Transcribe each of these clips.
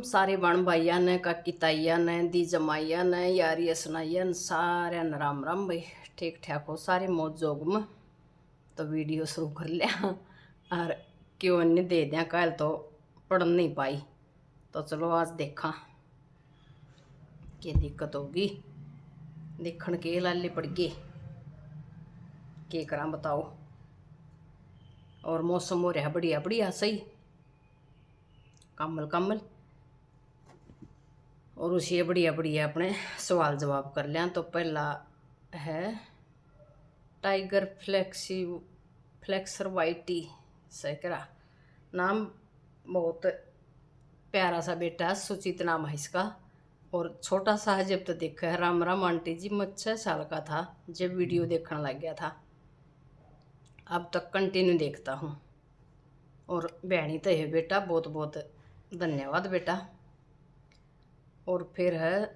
सारे बण भाइया ने काकी ताइया ने दी जमाइया ने यारिया सुनाइया ने सारे न राम राम भाई। ठीक ठाक हो सारे मौज जोग में। तो वीडियो शुरू कर लिया और क्यों नहीं दे दिया कल तो पढ़ नहीं पाई। तो चलो आज देखा क्या दिक्कत होगी। देखण के लाले पड़ गए के करा बताओ। और मौसम हो रहा बढ़िया बढ़िया सही कमल कमल। और उसे बढ़िया बढ़िया अपने सवाल जवाब कर लिया। तो पहला है टाइगर फ्लेक्सर वाइटी सैकरा नाम बहुत प्यारा सा बेटा है। सुचित नाम है इसका। और छोटा सा है जब तो देखा है। राम राम आंटी जी मैं 6 साल का था जब वीडियो देखने लग गया था। अब तक कंटिन्यू देखता हूँ। और बहनी तो है बेटा बहुत बहुत धन्यवाद बेटा। और फिर है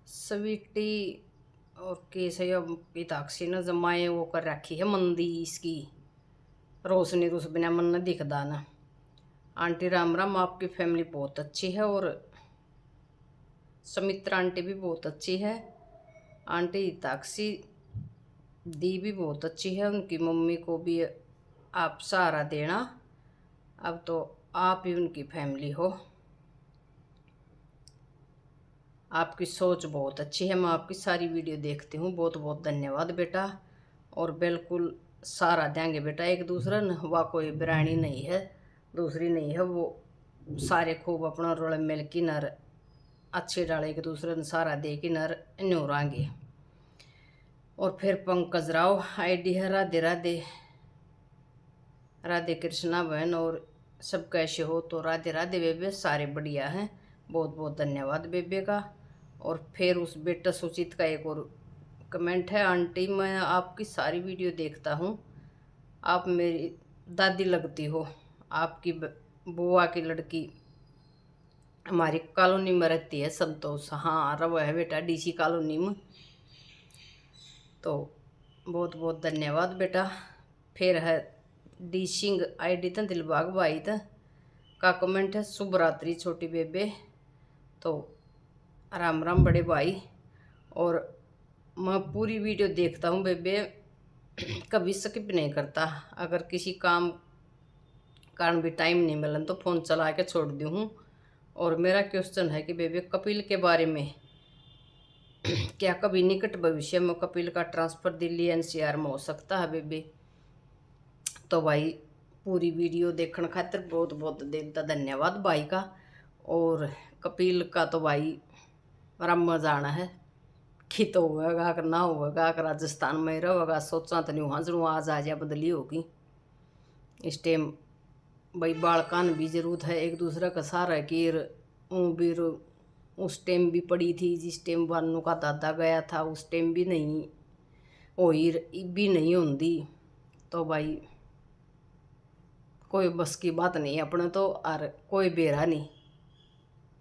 स्वीटी और कैसे पिताक्षी ने जमाए वो कर रखी है मंदी इसकी रोशनी तो उस बिना मन न दिखदा ना। आंटी राम राम आपकी फैमिली बहुत अच्छी है और सुमित्रा आंटी भी बहुत अच्छी है। आंटी ताक्षी दी भी बहुत अच्छी है। उनकी मम्मी को भी आप सहारा देना। अब तो आप ही उनकी फैमिली हो। आपकी सोच बहुत अच्छी है। मैं आपकी सारी वीडियो देखती हूँ। बहुत बहुत धन्यवाद बेटा। और बिल्कुल सहारा देंगे बेटा एक दूसरे ने। वह कोई बिरानी नहीं है दूसरी नहीं है। वो सारे खूब अपना रोल मिल की नर अच्छे डाले एक दूसरे ने सहारा दे की नर न्योरांगे। और फिर पंकज राव आईडी है राधे राधे राधे कृष्णा बहन। और सब कैसे हो तो राधे राधे बेबे सारे बढ़िया हैं। बहुत बहुत धन्यवाद बेबे का। और फिर उस बेटा सुचित का एक और कमेंट है आंटी मैं आपकी सारी वीडियो देखता हूँ। आप मेरी दादी लगती हो। आपकी बुआ की लड़की हमारी कॉलोनी में रहती है संतोष। हाँ रव है बेटा डीसी कॉलोनी में। तो बहुत बहुत धन्यवाद बेटा। फिर है डी सिंह आईडी तो दिलबाग भाई था का कमेंट है शुभ रात्रि छोटी बेबे। तो राम राम बड़े भाई। और मैं पूरी वीडियो देखता हूँ बेबे कभी स्किप नहीं करता। अगर किसी काम कारण भी टाइम नहीं मिलन तो फ़ोन चला के छोड़ दी हूँ। और मेरा क्वेश्चन है कि बेबे कपिल के बारे में क्या कभी निकट भविष्य में कपिल का ट्रांसफ़र दिल्ली एनसीआर में हो सकता है बेबे। तो भाई पूरी वीडियो देखने खातिर बहुत बहुत दिल का धन्यवाद भाई का। और कपिल का तो भाई राम जाना है कि तो होगा अगर ना होगा अगर राजस्थान में ही रहेगा सोचा तो नहीं वहाँ जरूर आज आ जाए बदली होगी। इस टाइम भाई बालकान भी जरूरत है एक दूसरे का सहारा की भी उस टाइम भी पड़ी थी जिस टाइम वानू का दादा गया था उस टाइम भी नहीं होई भी नहीं होती। तो भाई कोई बस की बात नहीं अपने तो। और कोई बेरा नहीं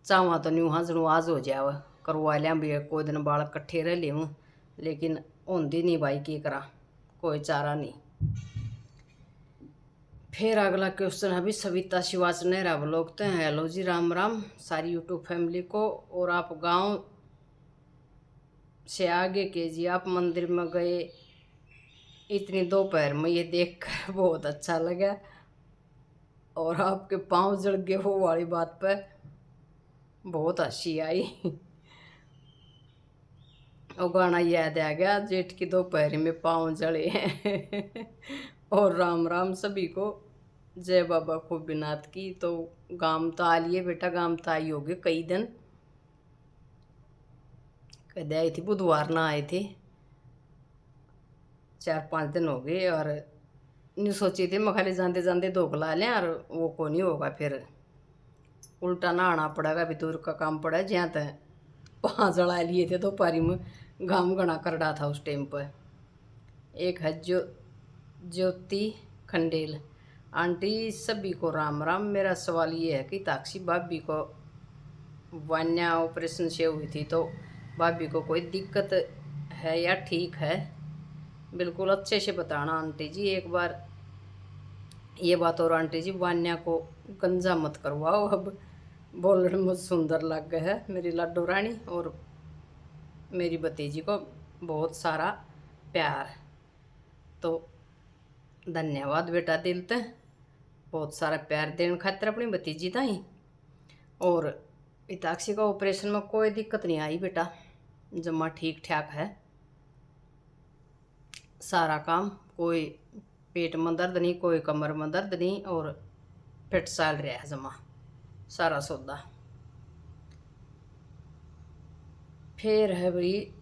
चाहवा तो नहीं वहाँ जरूर आज हो जाए करवा लिया भी कोई दिन बाल कट्ठे रह ले लेकिन होंदी नहीं भाई की करा कोई चारा नहीं। फिर अगला क्वेश्चन है अभी सविता शिवाच नेहरा ब्लॉग तो हैं। हेलो जी राम राम सारी यूट्यूब फैमिली को। और आप गांव से आगे के जी आप मंदिर में गए इतनी दोपहर में ये देखकर बहुत अच्छा लगा। और आपके पाँव जल गए वो वाली बात पर बहुत हंसी आई। और गाना याद आ गया जेठ की दोपहर में पाँव जले हैं। और राम राम सभी को जय बाबा खूबीनाथ की। तो गांव तो आ लिए बेटा गांव तो आई होगी कई दिन कदे आई थी बुधवार ना आए थे 4-5 दिन हो गए। और नहीं सोची थी मैं खाली जाते जाते धोख ला लें और वो को नहीं होगा फिर उल्टा नहाना पड़ेगा भी दूर का काम पड़ा है जहाँ तक 5 जला लिए थे दोपहरी में घाम घना कर रहा था उस टाइम पर। एक है ज्योति खंडेल आंटी सभी को राम राम। मेरा सवाल ये है कि ताक्षी भाभी को वान्या ऑपरेशन से हुई थी तो भाभी को कोई दिक्कत है या ठीक है बिल्कुल अच्छे से बताना आंटी जी। एक बार ये बात और आंटी जी वान्या को गंजा मत करवाओ, अब बोलने में सुंदर लग गए है मेरी लाडो रानी। और मेरी भतीजी को बहुत सारा प्यार। तो धन्यवाद बेटा दिल ते, बहुत सारा प्यार देने खातिर अपनी भतीजी ताई। और इताक्षी का ऑपरेशन में कोई दिक्कत नहीं आई बेटा, जमा ठीक ठाक है सारा काम। कोई पेट में दर्द नहीं, कोई कमर में दर्द नहीं, और फिट साल रहा है जमा सारा सौदा। फिर है भाई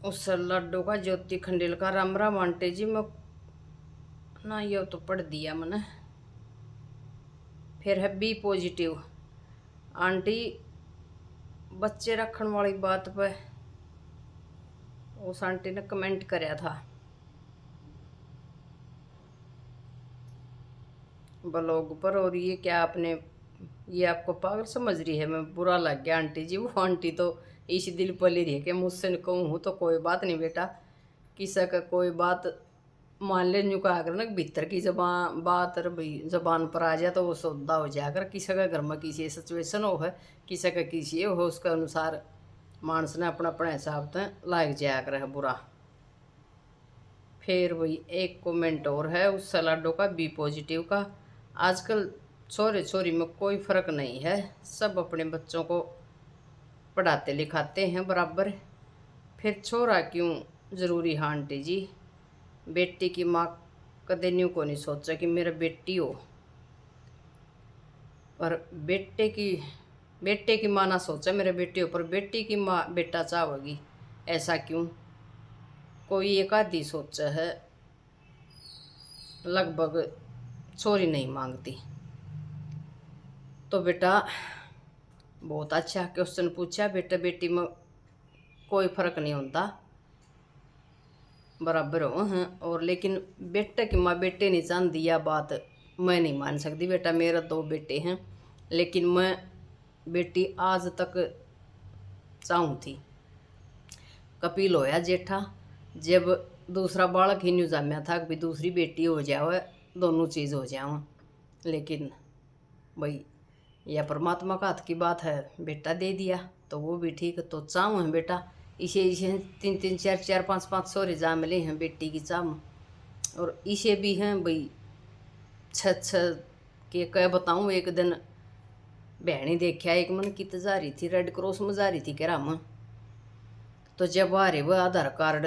उस लड्डू का ज्योति खंडेल का राम राम आंटी जी। मैं ना ये तो पढ़ दिया मैंने। फिर है बी पॉजिटिव आंटी, बच्चे रखने वाली बात पे उस आंटी ने कमेंट कराया था ब्लॉग पर। और ये क्या आपने, ये आपको पागल समझ रही है? मैं बुरा लग गया आंटी जी। वो आंटी तो इस दिल पर ले रही है कि मुझसे न कहूँ हूँ तो कोई बात नहीं बेटा, किसी का कोई बात मान ले न्यू का अगर ना भीतर की जबान बात और भाई जबान पर आ जाए तो वो सौदा हो जाकर। किसी का घर में किसी सिचुएशन हो है, किसी का किसी हो, उसके अनुसार मानस ने अपना अपने हिसाब से लाइक जाया कर है बुरा। फिर वही एक कमेंट और है उस सलाडो का बी पॉजिटिव का, आजकल छोरे छोरी में कोई फ़र्क नहीं है, सब अपने बच्चों को पढ़ाते लिखाते हैं बराबर। फिर छोरा क्यों ज़रूरी? हाँ आंटी जी, बेटी की माँ कदे न्यू को नहीं सोचा कि मेरा बेटी हो, पर बेटे की माँ ना सोचा मेरे बेटी हो, पर बेटी की माँ बेटा चाहेगी। ऐसा क्यों? कोई एक आधी सोचा है, लगभग छोरी नहीं मांगती। तो बेटा बहुत अच्छा क्वेश्चन पूछा, बेटा बेटी में कोई फ़र्क नहीं होता, बराबर हो हैं। और लेकिन बेटे की माँ बेटे नहीं चाहती, यह बात मैं नहीं मान सकती बेटा। मेरे 2 बेटे हैं, लेकिन मैं बेटी आज तक चाहूँ थी। कपिल होया जेठा, जब दूसरा बालक ही नहीं जमाया था कि दूसरी बेटी हो जाए, दोनों चीज़ हो जाओ। लेकिन भाई यह परमात्मा का हाथ की बात है, बेटा दे दिया तो वो भी ठीक। तो चाहूँ है बेटा, इसे 3 4 5 5 सोरे जा मिले हैं बेटी की चाम। और इसे भी हैं भाई 6 के कह बताऊँ। एक दिन बहनी देखा, एक मन कित जा रही थी, रेड क्रॉस में जा रही थी कह रहा। तो जब आ रहे वो आधार कार्ड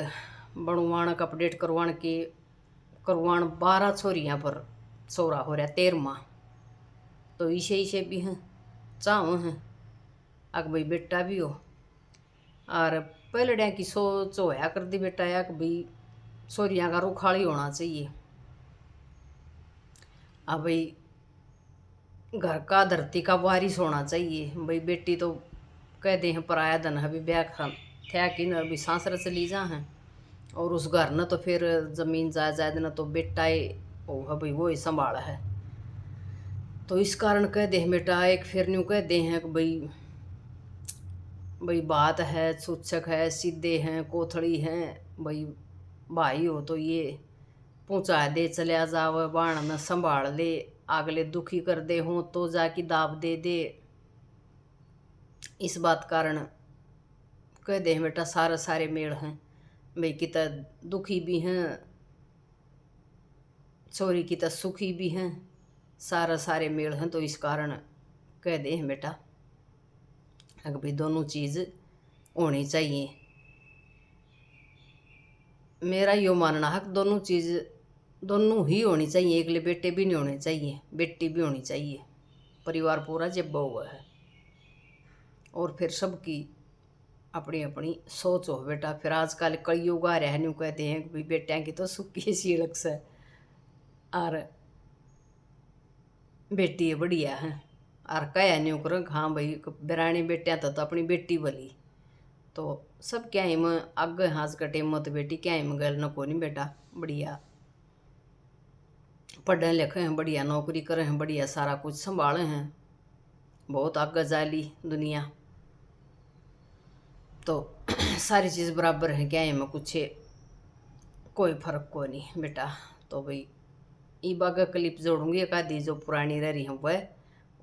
बनवाण अपडेट करवाण 12 छोरियाँ पर सोरा हो रहा 13वां। तो इसे भी हैं चाहूँ हैं अक भाई बेटा भी हो। और पहलड़िया की सोच होया कर दी बेटा या कि भाई छोरियाँ का रुखाली होना चाहिए। अब भाई घर का धरती का वारिस होना चाहिए। भाई बेटी तो कह दे हैं पराया धन है, अभी ब्याह थे कि न अभी सांसर चली जा हैं। और उस घर न तो फिर ज़मीन जायदाद न तो बेटा ही हो है भाई, वो ही संभाला है। तो इस कारण कह दे बेटा एक फिर न्यू कह दे हैं कि भाई बात है, सूचक है, सीधे हैं, कोथड़ी हैं, भाई हो तो ये पहुँचा दे चलिया जाव, बाण न संभाल ले, अगले दुखी कर दे हो तो जाके दाब दे दे। इस बात कारण कह दे बेटा सारे मेल हैं भाई, कित दुखी भी हैं छोरी, कित सुखी भी हैं, सारे मेल हैं। तो इस कारण कह दे बेटा अगर भाई दोनों चीज़ होनी चाहिए। मेरा यो मानना है कि दोनों चीज़ दोनों ही होनी चाहिए, एकले बेटे भी नहीं होने चाहिए, बेटी भी होनी चाहिए, परिवार पूरा जब हुआ है। और फिर सबकी अपनी अपनी सोच हो बेटा। फिर आजकल कलयुग आ रहा है, न्यू कहते हैं कि बेटियाँ की तो सुखी सीलक से और बेटी बढ़िया है। और कह न्यू करो हाँ भाई बिरानी बेटियाँ तो अपनी बेटी भली। तो सब क्या हिम आगे हाथ कटे मत बेटी, क्या हिम गल न को नहीं बेटा, बढ़िया पढ़े लिखे हैं, बढ़िया नौकरी करे हैं, बढ़िया सारा कुछ संभाले हैं, बहुत आगे जाली दुनिया। तो सारी चीज़ बराबर है, क्या है में कुछ कोई फ़र्क को नहीं बेटा। तो भाई ई बागा क्लिप जोड़ूंगी एक आधी जो पुरानी रह रही है वह,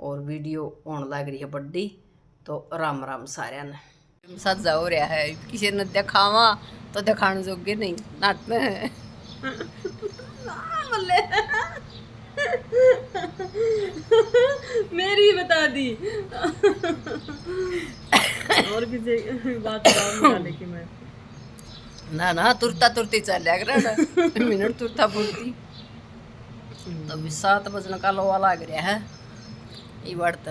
और वीडियो ऑन लग रही है बड्डी। तो राम राम सारे ने सजा हो रहा है, किसी ने दिखावा तो दिखाने जोगे नहीं नाट में मेरी बता दी और किसी बात निकाले कि मैं ना तुरता तुरती चल मिनट तुरता पुरती। तो अभी 7 बजने का लोहा लग रहा है, ये बढ़त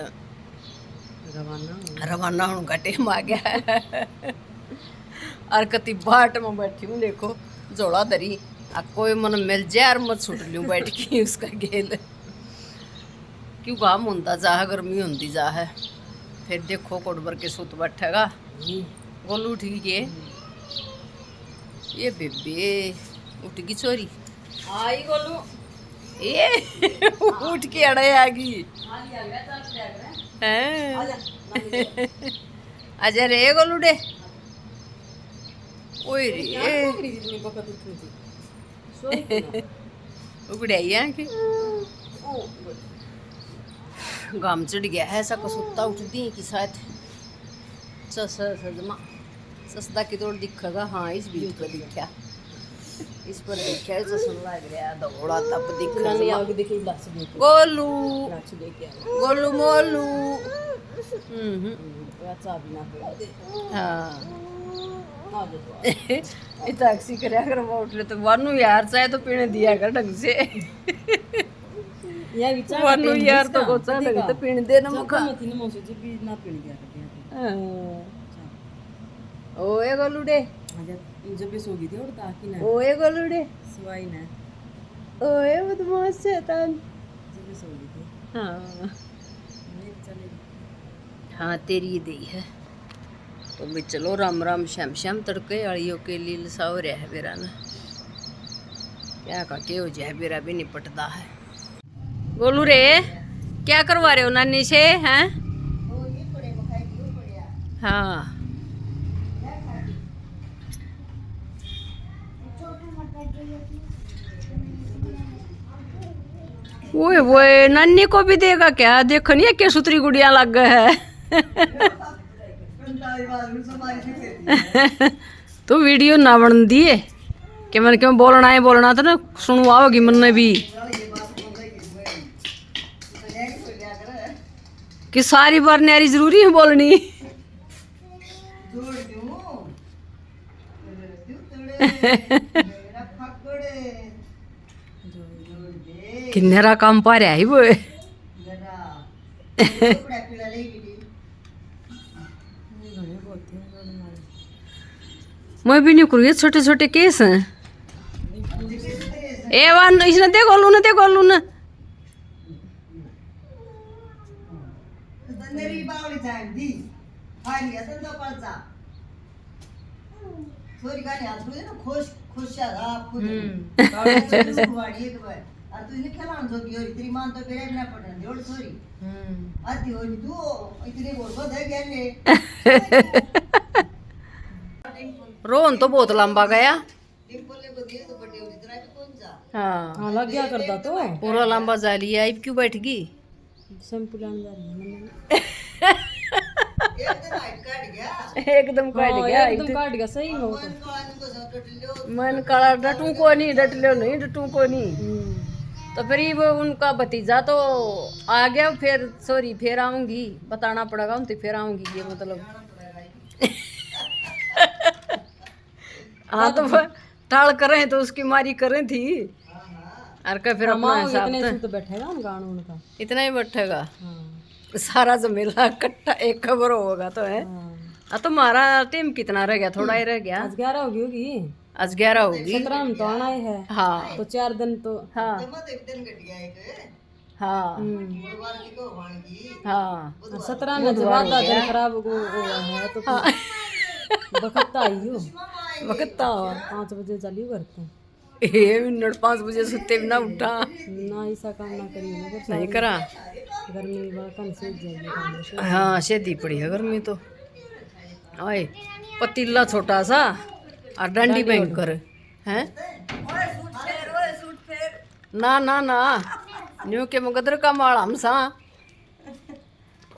रवाना होने का टाइम आ गया है। और कति बाट में बैठी हूँ, देखो जोड़ा दरी आ कोई मन मिल जाए और मत छुट लूँ बैठ के उसका गेल, क्यों काम होता जा है, गर्मी होती जा है। फिर देखो कोट भर के सुत बैठेगा गोलू ठीक है। ये बेबे उठ गई छोरी, आई गोलू ये उठ के अड़े आ गई आजा रे गोलू डे। ओए रे उगड़ाई आंखें, गाम चढ़ गया है ऐसा कसुत्ता उठती है कि शायद सजमा सस्ता की तोड़ दिखेगा। हाँ इस बीच पर दिखा, इस पर दिखा है सुन लग रहा दौड़ा तब दिखा गोलू गोलू मोलू। हाँ टैक्सी करे अगर वो उठ ले तो वानू यार चाहे तो पीने दिया कर ढंग से वानू यार तो गोचा लगे तो पीने दे ना मुखा। ओए गोलूडे जब भी सो गई थी और ताकि ना ओए गोलूडे सुवाई ना ओए बदमाश शैतान। जब भी सो गई थी हाँ चले हाँ तेरी दे है। तो भी चलो राम राम श्याम श्याम तड़के अड़ियों के लिए लसा हो रहा है बेरा ना, क्या का के हो जाए बेरा भी निपटता है। गोलू रे क्या करवा रहे हो नानी से हैं? हाँ वो नानी को भी देगा क्या? देखो नहीं क्या सुतरी गुड़िया लग गए है तो वीडियो ना बन दिए कि मैंने क्यों बोलना था ना, सुनवाओगी मन ने भी कि सारी बार नारी जरूरी है बोलनी किन्नेरा काम पा रहा है वो मैं भी नहीं करूँ, ये छोटे छोटे केस हैं। ए वन इसने देखो लू ना रोहन तो बहुत लंबा गया। हाँ लग गया करता तो पूरा लंबा जा लिया, अब क्यों बैठ गई? शैम्पू लाने जा रही है एकदम काट गया, एकदम काट गया सही में। मन काला डटू को नहीं, डट लो नहीं डटू को नहीं। तो फिर वो उनका भतीजा तो आ गया, फिर सॉरी फिर आऊंगी बताना पड़ेगा उनसे, फिर आऊंगी ये मतलब हाँ तो टाल करें तो उसकी मारी करें थी और क्या फिर अपना हिसाब तो बैठेगा गाना उनका इतना ही बैठेगा। सारा जमेला इकट्ठा एक खबर होगा तो है। तो हमारा टाइम कितना रह गया? थोड़ा ही रह गया। आज 11 होगी आज 11 होगी। 17 में तो आना ही है। हाँ तो 4 दिन तो हाँ हाँ हाँ 17 में जब आधा दिन खराब हुआ है तो बखत्ता आई हो वक्त 5 बजे चली करते ये मिनट 5 बजे सुते भी ना उठा ना ऐसा काम ना करिए नहीं करा। गर्मी बाकन से जाएगी। हाँ शेदी पड़ी है गर्मी तो। आए पतीला छोटा सा और डंडी भयंकर है। ना ना ना न्यू के मुकदर का माल हम सा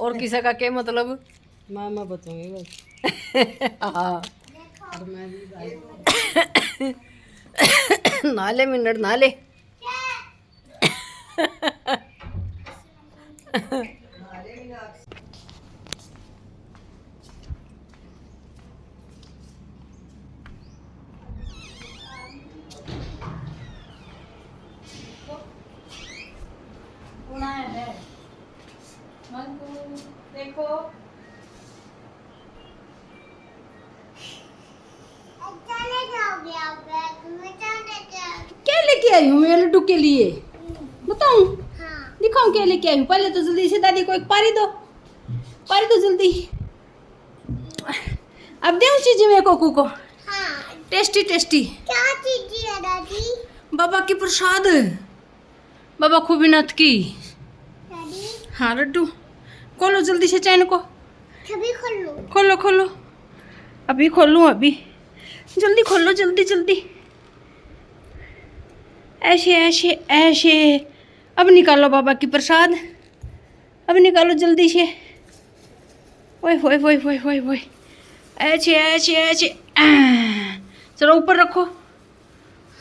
और किसी का क्या मतलब मैं बताऊंगी बस हाँ और मैं भी नाले मिनट नाले देखो क्या लेके आई हूँ मैं लड्डू के लिए बताऊं दिखाऊं क्या लेके आई हूँ पहले तो जल्दी से दादी को एक पारी दो जल्दी अब दे चीज में कोकू को टेस्टी टेस्टी क्या चीज़ है दादी? बाबा की प्रसाद बाबा खूबीनाथ की दादी हाँ लड्डू खोलो जल्दी से चैन को छवि खोल लो। खोलो खोलो अभी खोलूँ अभी जल्दी खोलो जल्दी जल्दी ऐसे ऐसे ऐसे अब निकालो बाबा की प्रसाद अब निकालो जल्दी से ओए होए होए होए होए होए ऐसे ऐसे ऐसे चलो ऊपर रखो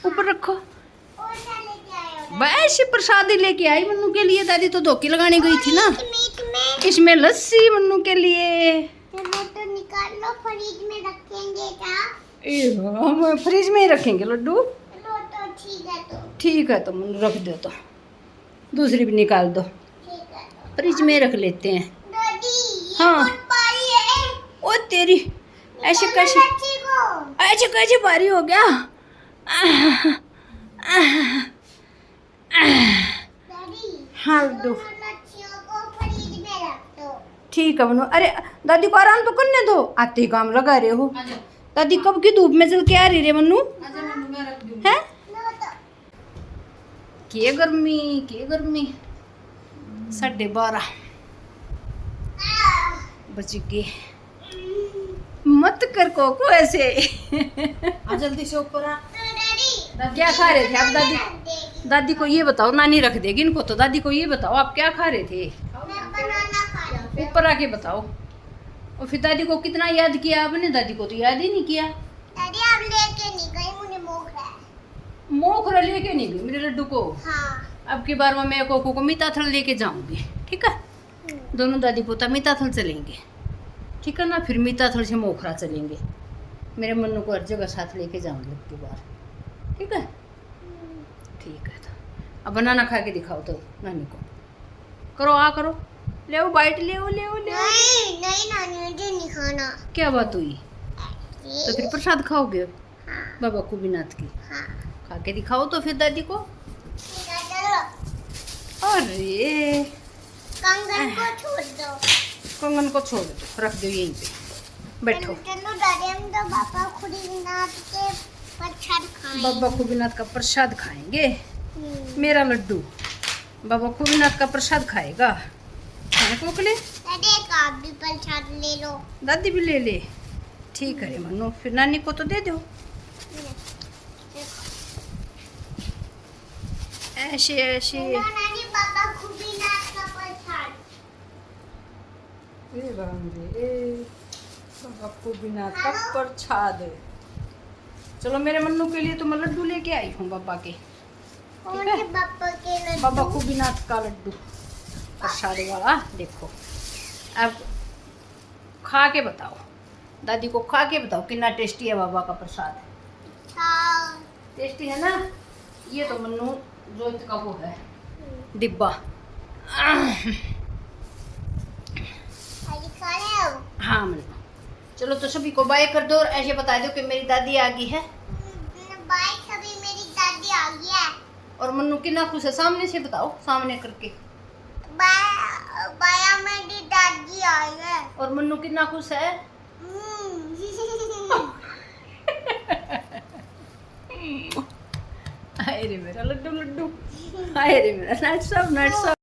ऊपर रखो और क्या लेके आए हो? बस प्रसाद ही लेके आई मन्नू के लिए दादी तो धोखी लगाने गई थी ना मीट में इसमें लस्सी मन्नू के लिए टमाटर निकाल लो, फ्रिज में रखेंगे क्या? हम फ्रिज में ही रखेंगे लड्डू लो तो ठीक है तो ठीक है तो मन्नू रख दो तो दूसरी भी निकाल दो ठीक है तो। फ्रिज में रख लेते हैं दादी ये हाँ। कौन पाई है? ओ तेरी ऐसे निकालो कैसे लच्छी को। ऐसे कैसे भारी हो गया दादी हाँ लड्डू दोनों लच्छियों को फ्रिज में रख दो। ठीक है मनु अरे दादी को आराम तो करने दो आते ही काम लगा रहे हो दादी कब की धूप में चल के आ रही रे मन्नू है लो तो। के गर्मी 12:30 बज गए मत कर कोको ऐसे आ जल्दी से ऊपर आ तो दादी क्या खा रहे थे आप दादी देगी। दादी को ये बताओ नानी रख देगी इनको तो दादी को ये बताओ आप क्या खा रहे थे मैं बनाना खा रही हूँ। ऊपर आके बताओ और फिर दादी को कितना याद किया आपने दादी को तो याद ही नहीं किया दादी आप लेके नहीं गई, मुझे मोख रहा है। मोखरा लेके नहीं गई मेरे लड्डू को हाँ। अब की बार में मैं कोको को मीताथल लेके जाऊंगी ठीक है दोनों दादी पोता मीताथल चलेंगे ठीक है ना फिर मीताथल से मोखरा चलेंगे मेरे मन्नू को हर जगह साथ लेके जाऊंगी अब की बार ठीक है ठीक है तो अब बनाना खा के दिखाओ तो नानी को करो आ करो ले बाइट ले नहीं नहीं नानी मुझे नहीं खाना। क्या बात हुई तो फिर प्रसाद खाओगे हाँ बाबा खूबीनाथ की हाँ खा के दिखाओ तो फिर दादी को ठीक है चलो। अरे कंगन को छोड़ दो। कंगन को छोड़ दो रख दो यहीं पे बैठो चलो दादी हम तो बाबा खुदीनाथ के प्रसाद खाएं। बाबा खूबीनाथ का प्रसाद खाएंगे मेरा लड्डू बाबा खूबीनाथ का प्रसाद खाएगा खाने को ले दादी एक आप भी प्रसाद ले लो। दादी भी ले ले ठीक है रे मनु फिर नानी को तो दे दो ऐसे ऐसे लो नानी बाबा खुदीनाथ का प्रसाद। बाबा खूबीनाथ का प्रसाद चलो मेरे मन्नू के लिए तो मैं लड्डू लेके आई हूँ बाबा के कौन है बाबा के लड्डू? बाबा खूबीनाथ का लड्डू प्रसाद वाला देखो अब खा के बताओ दादी को खा के बताओ कितना टेस्टी है बाबा का प्रसाद हाँ। टेस्टी है ना ये तो मन्नू जोत का वो है डिब्बा अरे खा रहे हो? हाँ मन्नू चलो तो सभी को बाय कर दो और ऐसे बता दो कि मेरी दादी आ गई है बाय सभी मेरी दादी आ गई है। और मन्नू कितना खुश है सामने से बताओ सामने करके बाया मेरी दादी आई है। और मन्नू कितना खुश है हाय रे मेरा लड्डू लड्डू हाय रे मेरा नट सब